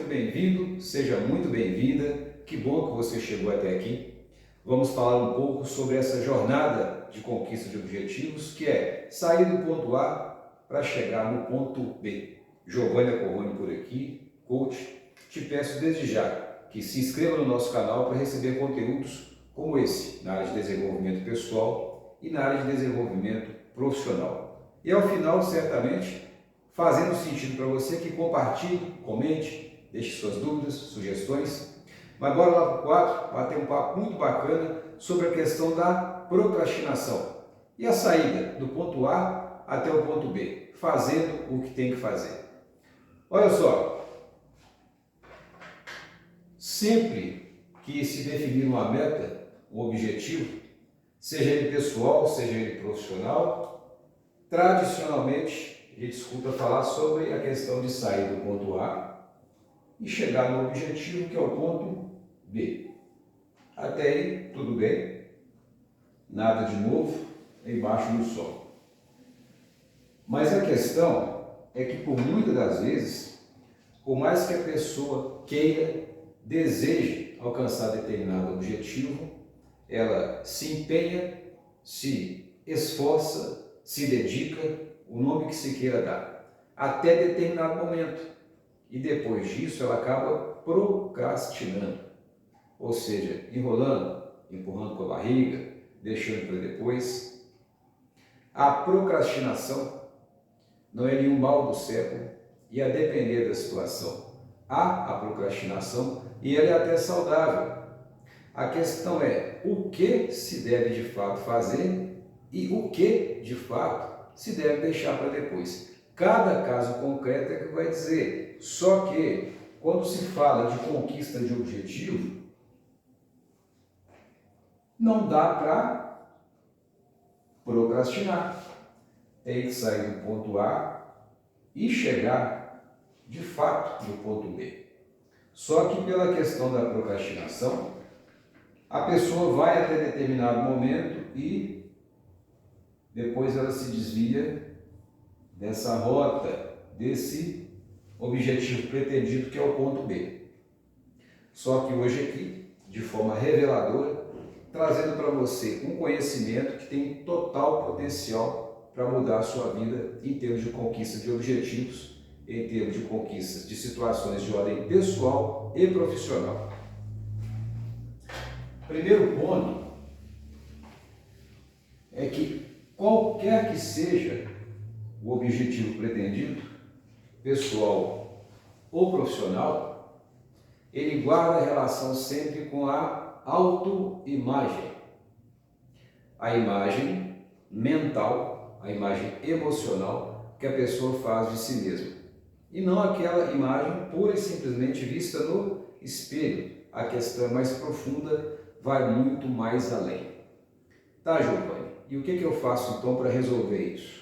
muito bem-vindo, seja muito bem-vinda. Que bom que você chegou até aqui. Vamos falar um pouco sobre essa jornada de conquista de objetivos, que é sair do ponto A para chegar no ponto B. Giovanni Acorrone por aqui, coach. Te peço desde já que se inscreva no nosso canal para receber conteúdos como esse, na área de desenvolvimento pessoal e na área de desenvolvimento profissional. E ao final, certamente, fazendo sentido para você, que compartilhe, comente, deixe suas dúvidas, sugestões. Mas bora lá para o 4, bater um papo muito bacana sobre a questão da procrastinação e a saída do ponto A até o ponto B, fazendo o que tem que fazer. Olha só, sempre que se definir uma meta, um objetivo, seja ele pessoal, seja ele profissional, tradicionalmente a gente escuta falar sobre a questão de sair do ponto A e chegar no objetivo, que é o ponto B. Até aí, tudo bem, nada de novo embaixo do sol. Mas a questão é que, por muitas das vezes, por mais que a pessoa queira, deseje alcançar determinado objetivo, ela se empenha, se esforça, se dedica, o nome que se queira dar, até determinado momento. E depois disso ela acaba procrastinando, ou seja, enrolando, empurrando com a barriga, deixando para depois. A procrastinação não é nenhum mal do século e, a depender da situação, há a procrastinação e ela é até saudável. A questão é o que se deve de fato fazer e o que de fato se deve deixar para depois. Cada caso concreto é que vai dizer. Só que, quando se fala de conquista de objetivo, não dá para procrastinar. Tem que sair do ponto A e chegar, de fato, no ponto B. Só que, pela questão da procrastinação, a pessoa vai até determinado momento e depois ela se desvia dessa rota, desse objetivo pretendido, que é o ponto B. Só que hoje aqui, de forma reveladora, trazendo para você um conhecimento que tem total potencial para mudar a sua vida em termos de conquista de objetivos, em termos de conquistas de situações de ordem pessoal e profissional. Primeiro ponto é que qualquer que seja o objetivo pretendido, pessoal ou profissional, ele guarda relação sempre com a autoimagem. A imagem mental, a imagem emocional que a pessoa faz de si mesma. E não aquela imagem pura e simplesmente vista no espelho. A questão é mais profunda, vai muito mais além. Tá, Giovanni? E o que eu faço então para resolver isso?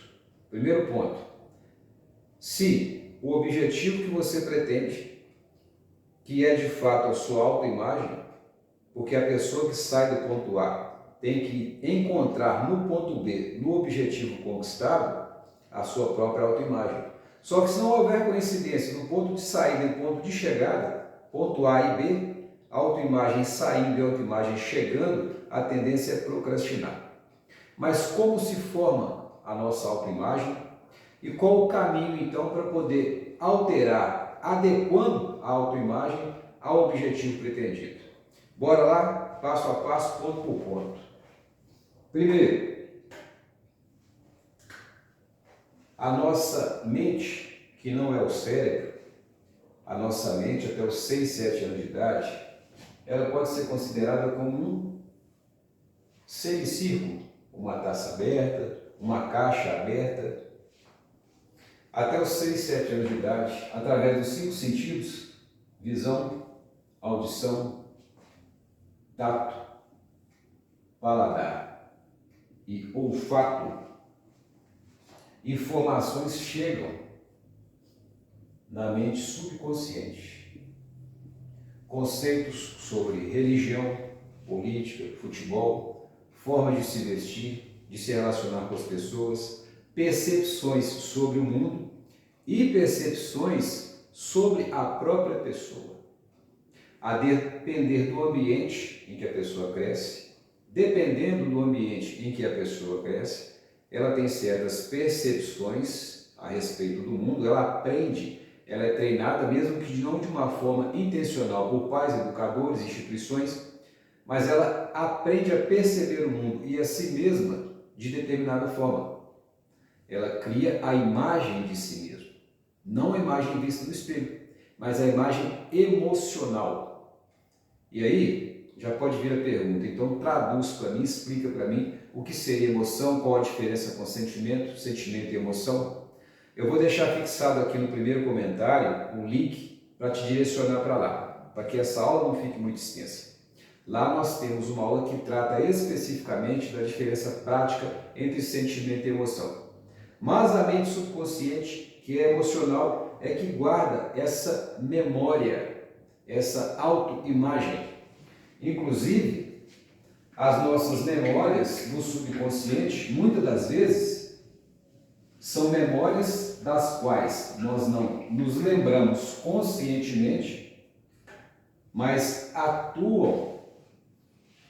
Primeiro ponto, se o objetivo que você pretende, que é de fato a sua autoimagem, porque a pessoa que sai do ponto A tem que encontrar no ponto B, no objetivo conquistado, a sua própria autoimagem. Só que se não houver coincidência no ponto de saída e ponto de chegada, ponto A e B, autoimagem saindo e autoimagem chegando, a tendência é procrastinar. Mas como se forma a nossa autoimagem e qual o caminho então para poder alterar, adequando a autoimagem ao objetivo pretendido? Bora lá, passo a passo, ponto por ponto. Primeiro, a nossa mente, que não é o cérebro, a nossa mente até os 6, 7 anos de idade, ela pode ser considerada como um semicírculo, uma taça aberta, uma caixa aberta. Até os 6, 7 anos de idade, através dos 5 sentidos, visão, audição, tato, paladar e olfato, informações chegam na mente subconsciente. Conceitos sobre religião, política, futebol, formas de se vestir, de se relacionar com as pessoas, percepções sobre o mundo e percepções sobre a própria pessoa, a depender do ambiente em que a pessoa cresce. Dependendo do ambiente em que a pessoa cresce, ela tem certas percepções a respeito do mundo, ela aprende, ela é treinada, mesmo que não de uma forma intencional, por pais, educadores, instituições, mas ela aprende a perceber o mundo e a si mesma de determinada forma. Ela cria a imagem de si mesma, não a imagem vista no espelho, mas a imagem emocional. E aí, já pode vir a pergunta, então traduz para mim, explica para mim o que seria emoção, qual a diferença com sentimento e emoção. Eu vou deixar fixado aqui no primeiro comentário um link para te direcionar para lá, para que essa aula não fique muito extensa. Lá nós temos uma aula que trata especificamente da diferença prática entre sentimento e emoção. Mas a mente subconsciente, que é emocional, é que guarda essa memória, essa autoimagem. Inclusive, as nossas memórias no subconsciente, muitas das vezes, são memórias das quais nós não nos lembramos conscientemente, mas atuam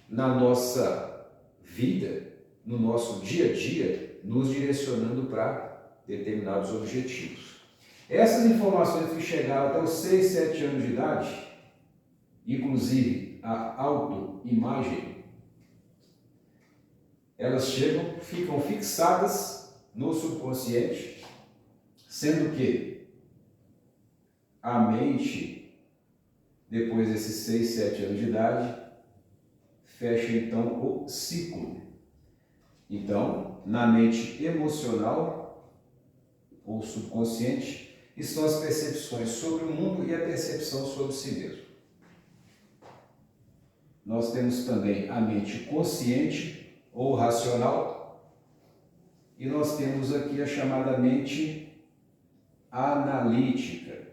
na nossa vida, no nosso dia a dia, nos direcionando para determinados objetivos. Essas informações que chegaram até os 6, 7 anos de idade, inclusive a autoimagem, elas ficam fixadas no subconsciente, sendo que a mente, depois desses 6, 7 anos de idade, fecha então o ciclo. Então, na mente emocional ou subconsciente estão as percepções sobre o mundo e a percepção sobre si mesmo. Nós temos também a mente consciente ou racional e nós temos aqui a chamada mente analítica.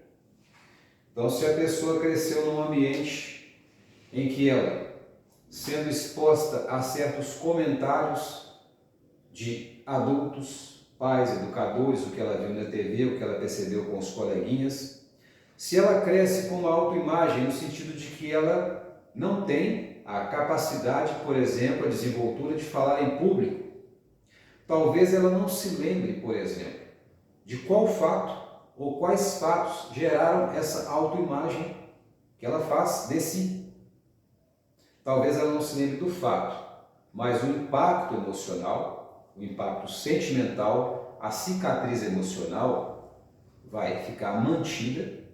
Então, se a pessoa cresceu num ambiente em que ela, sendo exposta a certos comentários de adultos, pais, educadores, o que ela viu na TV, o que ela percebeu com os coleguinhas, se ela cresce com uma autoimagem, no sentido de que ela não tem a capacidade, por exemplo, a desenvoltura de falar em público, talvez ela não se lembre, por exemplo, de qual fato ou quais fatos geraram essa autoimagem que ela faz de si. Talvez ela não se lembre do fato, mas o impacto emocional, o impacto sentimental, a cicatriz emocional vai ficar mantida.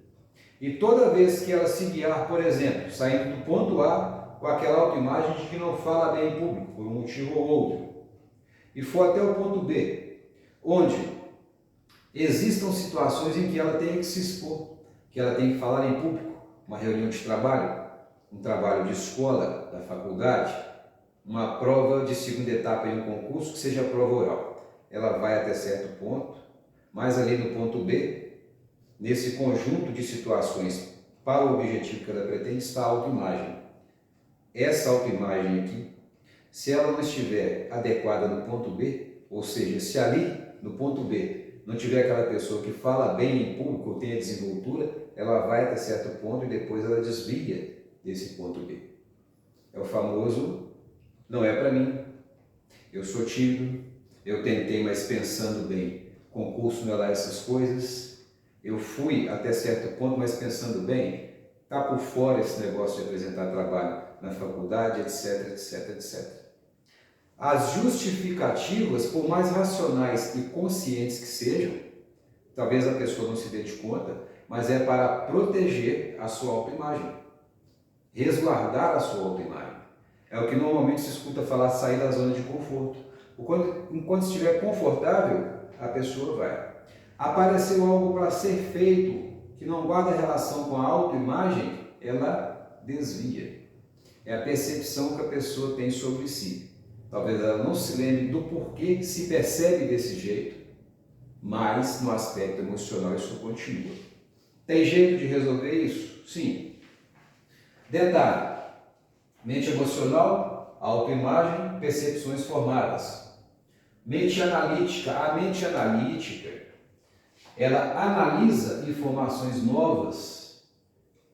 E toda vez que ela se guiar, por exemplo, saindo do ponto A com aquela autoimagem de que não fala bem em público, por um motivo ou outro, e for até o ponto B, onde existam situações em que ela tem que se expor, que ela tem que falar em público, uma reunião de trabalho, um trabalho de escola, da faculdade, uma prova de segunda etapa em um concurso que seja prova oral. Ela vai até certo ponto, mas ali no ponto B, nesse conjunto de situações para o objetivo que ela pretende, está a autoimagem. Essa autoimagem aqui, se ela não estiver adequada no ponto B, ou seja, se ali no ponto B não tiver aquela pessoa que fala bem em público ou tenha desenvoltura, ela vai até certo ponto e depois ela desvia desse ponto B. É o famoso, não é para mim, eu sou tímido, eu tentei, mas pensando bem, concurso não é lá essas coisas, eu fui até certo ponto, mas pensando bem, está por fora esse negócio de apresentar trabalho na faculdade, etc, etc, etc. As justificativas, por mais racionais e conscientes que sejam, talvez a pessoa não se dê de conta, mas é para proteger a sua autoimagem. Resguardar a sua autoimagem. É o que normalmente se escuta falar, sair da zona de conforto. Enquanto estiver confortável, a pessoa vai. Apareceu algo para ser feito que não guarda relação com a autoimagem, ela desvia. É a percepção que a pessoa tem sobre si. Talvez ela não se lembre do porquê se percebe desse jeito, mas no aspecto emocional isso continua. Tem jeito de resolver isso? Sim. Detalhe, mente emocional, autoimagem, percepções formadas. Mente analítica, a mente analítica, ela analisa informações novas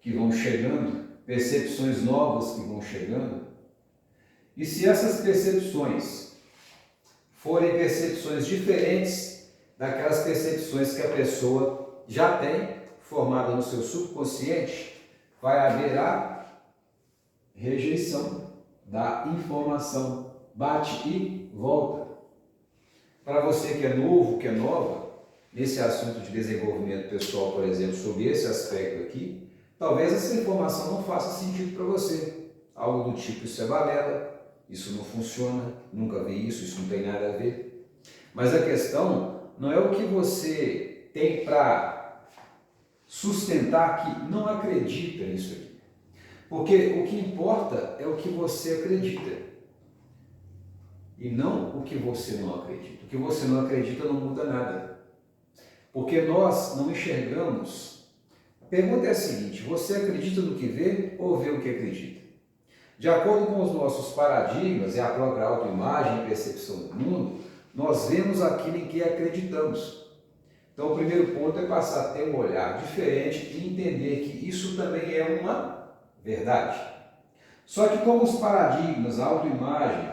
que vão chegando, percepções novas que vão chegando, e se essas percepções forem percepções diferentes daquelas percepções que a pessoa já tem formada no seu subconsciente, vai haver a rejeição da informação, bate e volta. Para você que é novo, que é nova, nesse assunto de desenvolvimento pessoal, por exemplo, sobre esse aspecto aqui, talvez essa informação não faça sentido para você. Algo do tipo, isso é balela, isso não funciona, nunca vi isso, isso não tem nada a ver. Mas a questão não é o que você tem para sustentar que não acredita nisso aqui. Porque o que importa é o que você acredita e não o que você não acredita. O que você não acredita não muda nada. Porque nós não enxergamos. A pergunta é a seguinte: você acredita no que vê ou vê o que acredita? De acordo com os nossos paradigmas e a própria autoimagem e percepção do mundo, nós vemos aquilo em que acreditamos. Então, o primeiro ponto é passar a ter um olhar diferente e entender que isso também é uma verdade. Só que como os paradigmas, a autoimagem,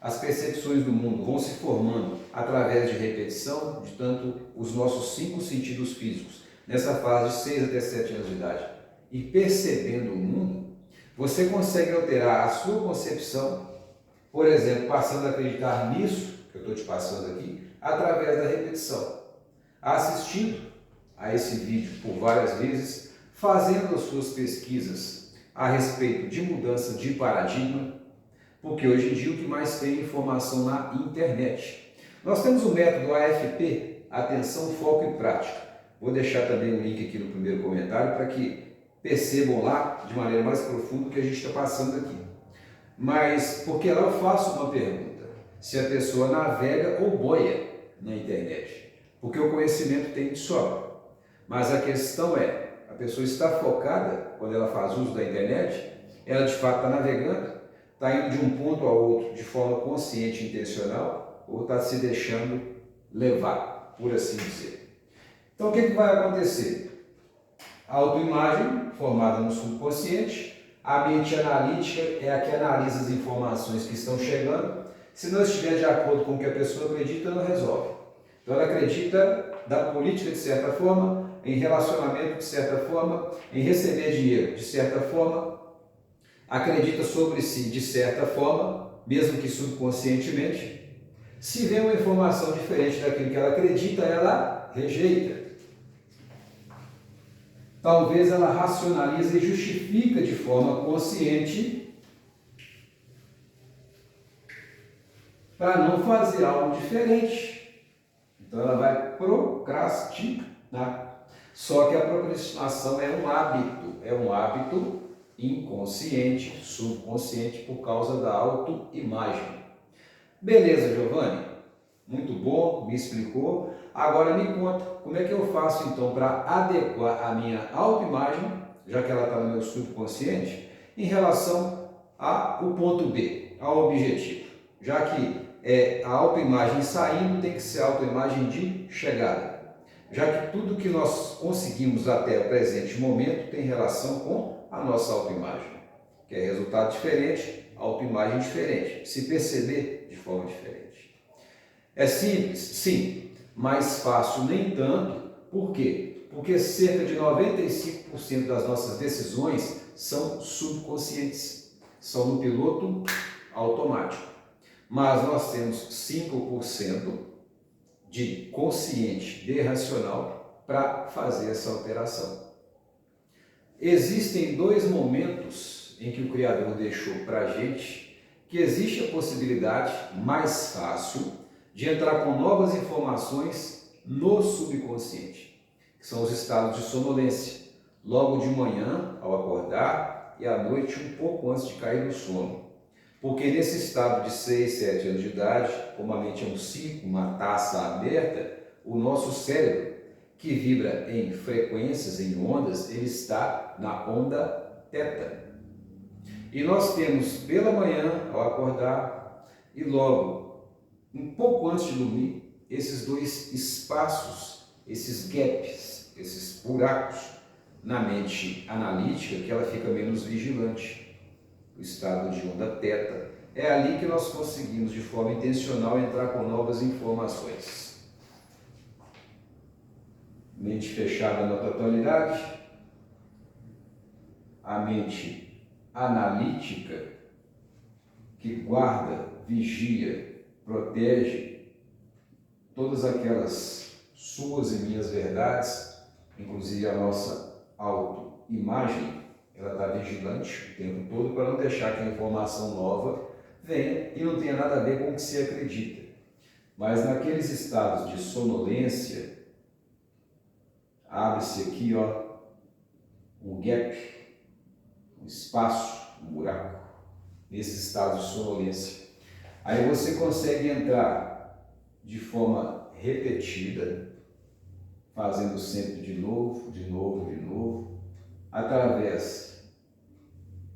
as percepções do mundo vão se formando através de repetição, de tanto os nossos 5 sentidos físicos, nessa fase de 6 até 7 anos de idade, e percebendo o mundo, você consegue alterar a sua concepção, por exemplo, passando a acreditar nisso, que eu estou te passando aqui, através da repetição. Assistindo a esse vídeo por várias vezes, fazendo as suas pesquisas a respeito de mudança de paradigma, porque hoje em dia o que mais tem é informação na internet. Nós temos o método AFP, Atenção, Foco e Prática. Vou deixar também o link aqui no primeiro comentário para que percebam lá de maneira mais profunda o que a gente está passando aqui. Mas, porque lá eu faço uma pergunta, se a pessoa navega ou boia na internet. Porque o conhecimento tem de sobra. Mas a questão é, a pessoa está focada, quando ela faz uso da internet, ela de fato está navegando, está indo de um ponto ao outro de forma consciente e intencional, ou está se deixando levar, por assim dizer. Então o que vai acontecer? A autoimagem, formada no subconsciente, a mente analítica é a que analisa as informações que estão chegando. Se não estiver de acordo com o que a pessoa acredita, ela resolve. Então ela acredita da política de certa forma, em relacionamento de certa forma, em receber dinheiro de certa forma, acredita sobre si de certa forma, mesmo que subconscientemente. Se vê uma informação diferente daquilo que ela acredita, ela rejeita. Talvez ela racionaliza e justifica de forma consciente para não fazer algo diferente. Então ela vai procrastinar. Só que a procrastinação é um hábito inconsciente, subconsciente, por causa da autoimagem. Beleza, Giovanni? Muito bom, me explicou. Agora me conta, como é que eu faço então para adequar a minha autoimagem, já que ela está no meu subconsciente, em relação ao ponto B, ao objetivo. Já que a autoimagem saindo tem que ser a autoimagem de chegada. Já que tudo que nós conseguimos até o presente momento tem relação com a nossa autoimagem, que é resultado diferente, autoimagem diferente, se perceber de forma diferente. É simples? Sim, mais fácil nem tanto. Por quê? Porque cerca de 95% das nossas decisões são subconscientes, são no piloto automático. Mas nós temos 5% de consciente, de racional, para fazer essa alteração. Existem 2 momentos em que o Criador deixou para a gente que existe a possibilidade mais fácil de entrar com novas informações no subconsciente, que são os estados de sonolência, logo de manhã ao acordar e à noite um pouco antes de cair no sono. Porque nesse estado de 6, 7 anos de idade, como a mente é um ciclo, uma taça aberta, o nosso cérebro, que vibra em frequências, em ondas, ele está na onda teta. E nós temos pela manhã, ao acordar, e logo, um pouco antes de dormir, esses 2 espaços esses gaps, esses buracos na mente analítica, que ela fica menos vigilante. O estado de onda teta. É ali que nós conseguimos, de forma intencional, entrar com novas informações. Mente fechada na totalidade. A mente analítica, que guarda, vigia, protege todas aquelas suas e minhas verdades, inclusive a nossa autoimagem, ela está vigilante o tempo todo para não deixar que a informação nova venha e não tenha nada a ver com o que se acredita. Mas naqueles estados de sonolência, abre-se aqui, ó, um gap, um espaço, um buraco, nesses estados de sonolência. Aí você consegue entrar de forma repetida, fazendo sempre de novo, através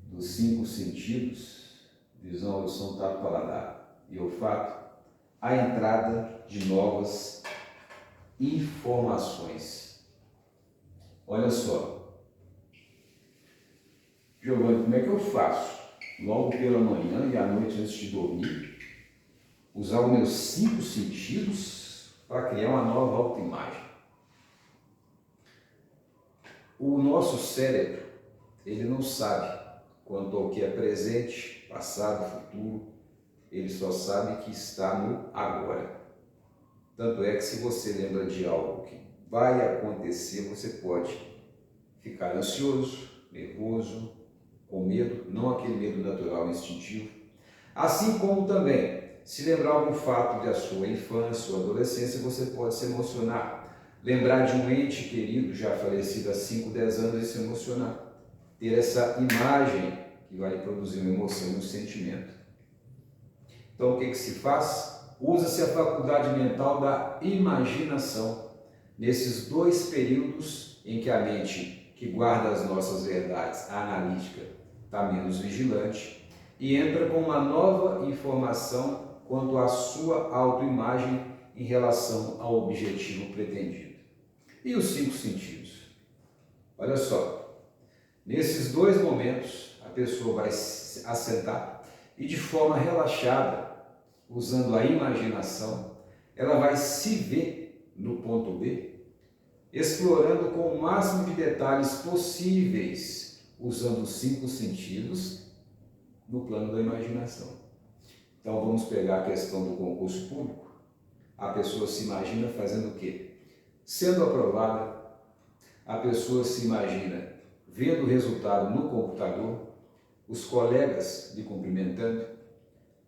dos 5 sentidos, visão, audição, tato, paladar e olfato, a entrada de novas informações. Olha só, Giovanni, como é que eu faço? Logo pela manhã e à noite antes de dormir, usar os meus 5 sentidos para criar uma nova autoimagem. O nosso cérebro, ele não sabe quanto ao que é presente, passado, futuro, ele só sabe que está no agora. Tanto é que se você lembra de algo que vai acontecer, você pode ficar ansioso, nervoso, com medo, não aquele medo natural, instintivo. Assim como também, se lembrar algum fato da sua infância ou adolescência, você pode se emocionar. Lembrar de um ente querido já falecido há 5, 10 anos e se emocionar. Ter essa imagem que vai produzir uma emoção e um sentimento. Então o que se faz? Usa-se a faculdade mental da imaginação. Nesses 2 períodos em que a mente que guarda as nossas verdades, a analítica, está menos vigilante e entra com uma nova informação quanto à sua autoimagem em relação ao objetivo pretendido. E os 5 sentidos? Olha só, nesses 2 momentos a pessoa vai se assentar e de forma relaxada, usando a imaginação, ela vai se ver no ponto B, explorando com o máximo de detalhes possíveis, usando os 5 sentidos no plano da imaginação. Então vamos pegar a questão do concurso público. A pessoa se imagina fazendo o quê? Sendo aprovada, a pessoa se imagina vendo o resultado no computador, os colegas lhe cumprimentando,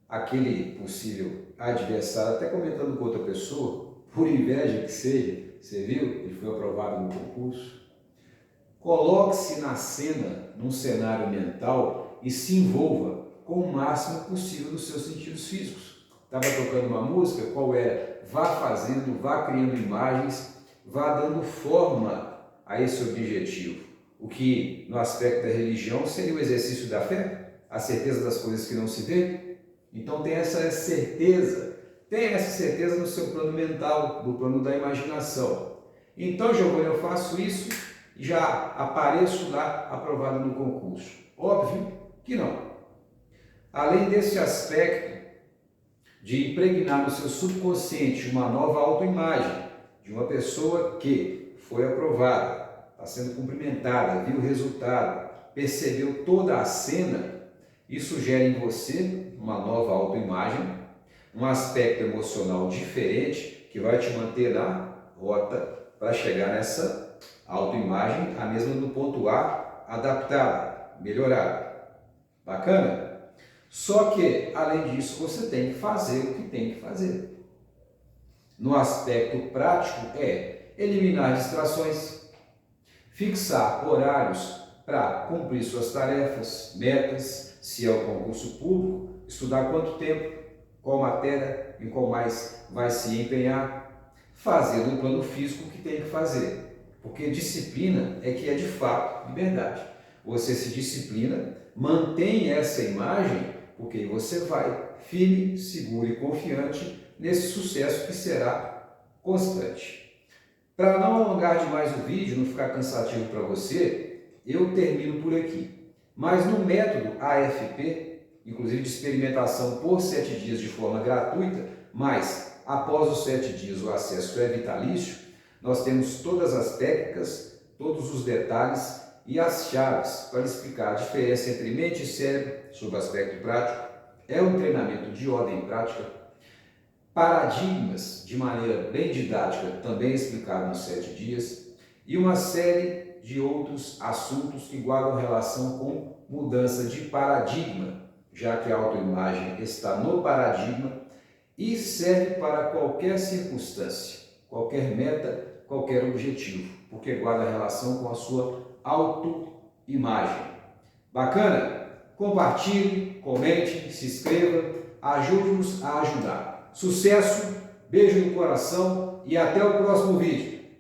aquele possível adversário até comentando com outra pessoa, por inveja que seja, você viu? Ele foi aprovado no concurso. Coloque-se na cena, num cenário mental e se envolva com o máximo possível dos seus sentidos físicos. Estava tocando uma música, qual era? Vá fazendo, vá criando imagens, vá dando forma a esse objetivo. O que no aspecto da religião seria o exercício da fé, a certeza das coisas que não se vê. Então tenha essa certeza no seu plano mental, no plano da imaginação. Então, Giovanni, eu faço isso e já apareço lá aprovado no concurso. Óbvio que não. Além desse aspecto de impregnar no seu subconsciente uma nova autoimagem de uma pessoa que foi aprovada, está sendo cumprimentada, viu o resultado, percebeu toda a cena, isso gera em você uma nova autoimagem, um aspecto emocional diferente que vai te manter na rota para chegar nessa autoimagem, a mesma do ponto A, adaptada, melhorada. Bacana? Só que, além disso, você tem que fazer o que tem que fazer. No aspecto prático é eliminar distrações, fixar horários para cumprir suas tarefas, metas, se é o concurso público, estudar quanto tempo, qual matéria, em qual mais vai se empenhar, fazer no plano físico o que tem que fazer, porque disciplina é que é de fato liberdade. Você se disciplina, mantém essa imagem, porque você vai firme, seguro e confiante nesse sucesso que será constante. Para não alongar demais o vídeo, não ficar cansativo para você, eu termino por aqui. Mas no método AFP, inclusive de experimentação por 7 dias de forma gratuita, mas após os 7 dias o acesso é vitalício, nós temos todas as técnicas, todos os detalhes e as chaves para explicar a diferença entre mente e cérebro sob o aspecto prático. É um treinamento de ordem prática, paradigmas de maneira bem didática, também explicado nos 7 dias, e uma série de outros assuntos que guardam relação com mudança de paradigma, já que a autoimagem está no paradigma e serve para qualquer circunstância, qualquer meta, qualquer objetivo, porque guarda relação com a sua autoimagem. Bacana? Compartilhe, comente, se inscreva, ajude-nos a ajudar. Sucesso, beijo no coração e até o próximo vídeo.